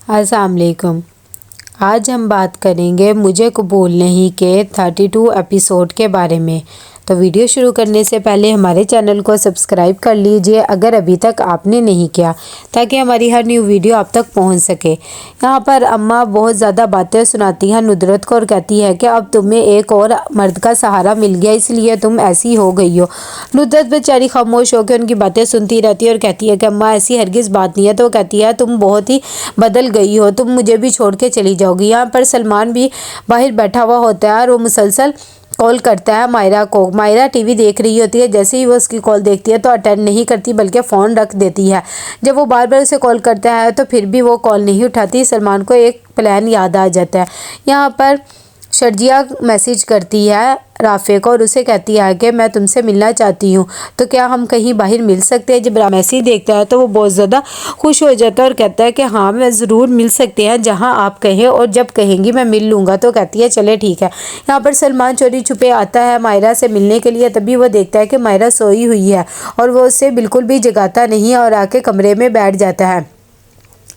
السلام علیکم۔ آج ہم بات کریں گے مجھے قبول نہیں کے 32 ایپیسوڈ کے بارے میں۔ تو ویڈیو شروع کرنے سے پہلے ہمارے چینل کو سبسکرائب کر لیجئے اگر ابھی تک آپ نے نہیں کیا، تاکہ ہماری ہر نیو ویڈیو آپ تک پہنچ سکے۔ یہاں پر اماں بہت زیادہ باتیں سناتی ہیں ندرت کو اور کہتی ہے کہ اب تمہیں ایک اور مرد کا سہارا مل گیا، اس لیے تم ایسی ہو گئی ہو۔ ندرت بیچاری خاموش ہو کے ان کی باتیں سنتی رہتی ہے اور کہتی ہے کہ اماں ایسی ہرگز بات نہیں ہے۔ تو وہ کہتی ہے تم بہت ہی بدل گئی ہو، تم مجھے بھی چھوڑ کے چلی جاؤ گی۔ یہاں پر سلمان بھی باہر بیٹھا ہوا ہوتا ہے اور وہ مسلسل کال کرتا ہے مائرہ کو۔ مائرہ ٹی وی دیکھ رہی ہوتی ہے، جیسے ہی وہ اس کی کال دیکھتی ہے تو اٹینڈ نہیں کرتی بلکہ فون رکھ دیتی ہے۔ جب وہ بار بار اسے کال کرتا ہے تو پھر بھی وہ کال نہیں اٹھاتی۔ سلمان کو ایک پلان یاد آ جاتا ہے۔ یہاں پر شرجیہ میسیج کرتی ہے رافع کو اور اسے کہتی ہے کہ میں تم سے ملنا چاہتی ہوں، تو کیا ہم کہیں باہر مل سکتے ہیں؟ جب میسیج دیکھتا ہے تو وہ بہت زیادہ خوش ہو جاتا ہے اور کہتا ہے کہ ہاں میں ضرور مل سکتے ہیں، جہاں آپ کہیں اور جب کہیں گی میں مل لوں گا۔ تو کہتی ہے چلے ٹھیک ہے۔ یہاں پر سلمان چوری چھپے آتا ہے مائرہ سے ملنے کے لیے، تبھی وہ دیکھتا ہے کہ مائرہ سوئی ہوئی ہے اور وہ اسے بالکل بھی جگاتا نہیں ہے اور آ کے کمرے میں بیٹھ جاتا ہے۔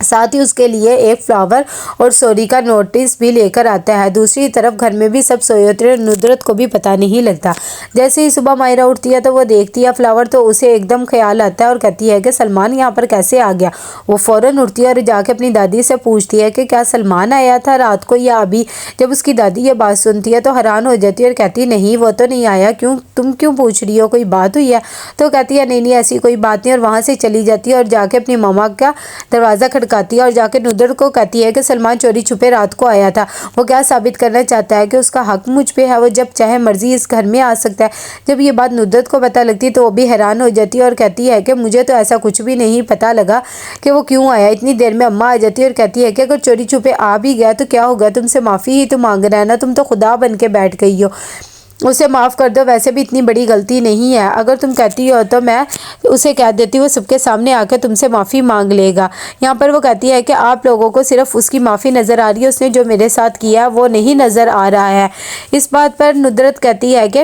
ساتھ ہی اس کے لیے ایک فلاور اور سوری کا نوٹس بھی لے کر آتا ہے۔ دوسری طرف گھر میں بھی سب سوئے ہوتے ہیں، ندرت کو بھی پتہ نہیں لگتا۔ جیسے ہی صبح مائرہ اٹھتی ہے تو وہ دیکھتی ہے فلاور، تو اسے ایک دم خیال آتا ہے اور کہتی ہے کہ سلمان یہاں پر کیسے آ گیا؟ وہ فوراً اٹھتی ہے اور جا کے اپنی دادی سے پوچھتی ہے کہ کیا سلمان آیا تھا رات کو یا ابھی؟ جب اس کی دادی یہ بات سنتی ہے تو حیران ہو جاتی ہے اور کہتی ہے نہیں وہ تو نہیں آیا، تم کیوں پوچھ رہی ہو؟ کوئی بات ہوئی ہے؟ تو کہتی ہے نہیں ایسی کوئی بات نہیں، اور وہاں سے چلی جاتی ہے اور جا کے اپنی ماما کا دروازہ کھٹکاتی ہے اور جا کے ندرت کو کہتی ہے کہ سلمان چوری چھپے رات کو آیا تھا۔ وہ کیا ثابت کرنا چاہتا ہے کہ اس کا حق مجھ پہ ہے، وہ جب چاہے مرضی اس گھر میں آ سکتا ہے۔ جب یہ بات ندرت کو پتہ لگتی تو وہ بھی حیران ہو جاتی ہے اور کہتی ہے کہ مجھے تو ایسا کچھ بھی نہیں پتہ لگا کہ وہ کیوں آیا۔ اتنی دیر میں اماں آ جاتی ہے اور کہتی ہے کہ اگر چوری چھپے آ بھی گیا تو کیا ہوگا، تم سے معافی ہی تو مانگ رہا ہے نا، تم تو خدا بن کے بیٹھ گئی ہو، اسے معاف کر دو، ویسے بھی اتنی بڑی غلطی نہیں ہے، اگر تم کہتی ہو تو میں اسے کہہ دیتی ہوں، وہ سب کے سامنے آ کے تم سے معافی مانگ لے گا۔ یہاں پر وہ کہتی ہے کہ آپ لوگوں کو صرف اس کی معافی نظر آ رہی ہے، اس نے جو میرے ساتھ کیا وہ نہیں نظر آ رہا ہے۔ اس بات پر ندرت کہتی ہے کہ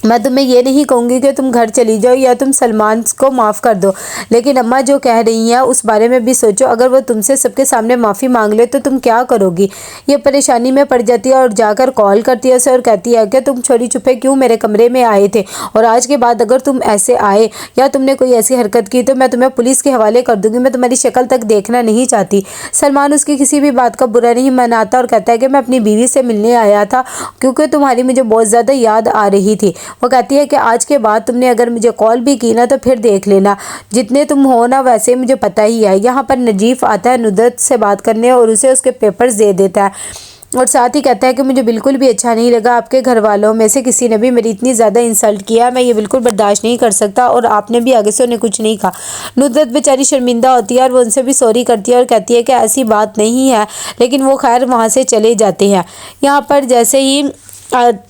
میں تمہیں یہ نہیں کہوں گی کہ تم گھر چلی جاؤ یا تم سلمان کو معاف کر دو، لیکن اماں جو کہہ رہی ہیں اس بارے میں بھی سوچو، اگر وہ تم سے سب کے سامنے معافی مانگ لے تو تم کیا کرو گی؟ یہ پریشانی میں پڑ جاتی ہے اور جا کر کال کرتی ہے اسے اور کہتی ہے کہ تم چوری چھپے کیوں میرے کمرے میں آئے تھے، اور آج کے بعد اگر تم ایسے آئے یا تم نے کوئی ایسی حرکت کی تو میں تمہیں پولیس کے حوالے کر دوں گی، میں تمہاری شکل تک دیکھنا نہیں چاہتی۔ سلمان اس کی کسی بھی بات کا برا نہیں مناتا اور کہتا ہے کہ میں اپنی بیوی سے ملنے آیا تھا کیونکہ تمہاری مجھے بہت زیادہ یاد آ رہی تھی۔ وہ کہتی ہے کہ آج کے بعد تم نے اگر مجھے کال بھی کی نا تو پھر دیکھ لینا، جتنے تم ہو نا ویسے مجھے پتہ ہی ہے۔ یہاں پر نجیف آتا ہے ندرت سے بات کرنے اور اسے اس کے پیپرز دے دیتا ہے اور ساتھ ہی کہتا ہے کہ مجھے بالکل بھی اچھا نہیں لگا، آپ کے گھر والوں میں سے کسی نے بھی میری اتنی زیادہ انسلٹ کیا، میں یہ بالکل برداشت نہیں کر سکتا، اور آپ نے بھی آگے سے انہیں کچھ نہیں کہا۔ ندرت بیچاری شرمندہ ہوتی ہے اور وہ ان سے بھی سوری کرتی ہے اور کہتی ہے کہ ایسی بات نہیں ہے، لیکن وہ خیر وہاں سے چلے جاتے ہیں۔ یہاں پر جیسے ہی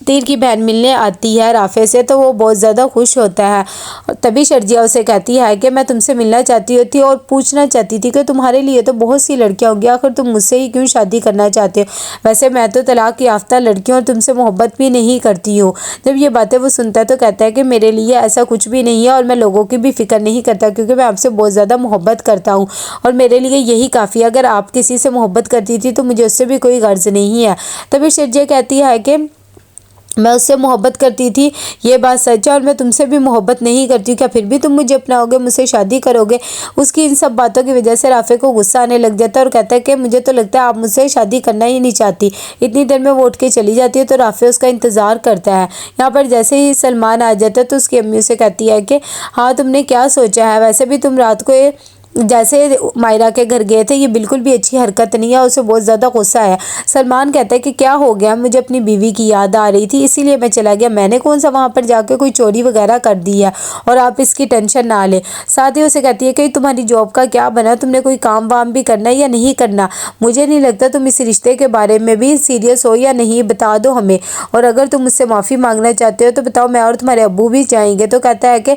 تیر کی بہن ملنے آتی ہے رافع سے تو وہ بہت زیادہ خوش ہوتا ہے، تبھی شرجیہ اسے کہتی ہے کہ میں تم سے ملنا چاہتی تھی اور پوچھنا چاہتی تھی کہ تمہارے لیے تو بہت سی لڑکیاں ہوں گی، آخر تم مجھ سے ہی کیوں شادی کرنا چاہتے ہو؟ ویسے میں تو طلاق یافتہ لڑکی ہوں اور تم سے محبت بھی نہیں کرتی ہوں۔ جب یہ باتیں وہ سنتا ہے تو کہتا ہے کہ میرے لیے ایسا کچھ بھی نہیں ہے اور میں لوگوں کی بھی فکر نہیں کرتا کیونکہ میں آپ سے بہت زیادہ محبت کرتا ہوں اور میرے لیے یہی کافی ہے، اگر آپ کسی سے محبت کرتی تھی تو مجھے اس سے بھی کوئی غرض نہیں ہے۔ تبھی شرجیہ کہتی ہے کہ میں اس سے محبت کرتی تھی، یہ بات سچ ہے، اور میں تم سے بھی محبت نہیں کرتی ہوں، کیا پھر بھی تم مجھے اپناؤ گے، مجھ سے شادی کرو گے؟ اس کی ان سب باتوں کی وجہ سے رافع کو غصہ آنے لگ جاتا ہے اور کہتا ہے کہ مجھے تو لگتا ہے آپ مجھ سے شادی کرنا ہی نہیں چاہتی۔ اتنی دیر میں وہ اٹھ کے چلی جاتی ہے تو رافع اس کا انتظار کرتا ہے۔ یہاں پر جیسے ہی سلمان آ جاتا ہے تو اس کی امی اسے کہتی ہے کہ ہاں تم نے کیا سوچا ہے، ویسے بھی تم رات کو جیسے مائرہ کے گھر گئے تھے، یہ بالکل بھی اچھی حرکت نہیں ہے، اسے بہت زیادہ غصہ ہے۔ سلمان کہتا ہے کہ کیا ہو گیا، مجھے اپنی بیوی کی یاد آ رہی تھی اسی لیے میں چلا گیا، میں نے کون سا وہاں پر جا کے کوئی چوری وغیرہ کر دی ہے، اور آپ اس کی ٹینشن نہ لیں۔ ساتھ ہی اسے کہتی ہے کہ تمہاری جاب کا کیا بنا، تم نے کوئی کام وام بھی کرنا ہے یا نہیں کرنا؟ مجھے نہیں لگتا تم اس رشتے کے بارے میں بھی سیریس ہو یا نہیں، بتا دو ہمیں، اور اگر تم مجھ سے معافی مانگنا چاہتے ہو تو بتاؤ، میں اور تمہارے ابو بھی جائیں گے۔ تو کہتا ہے کہ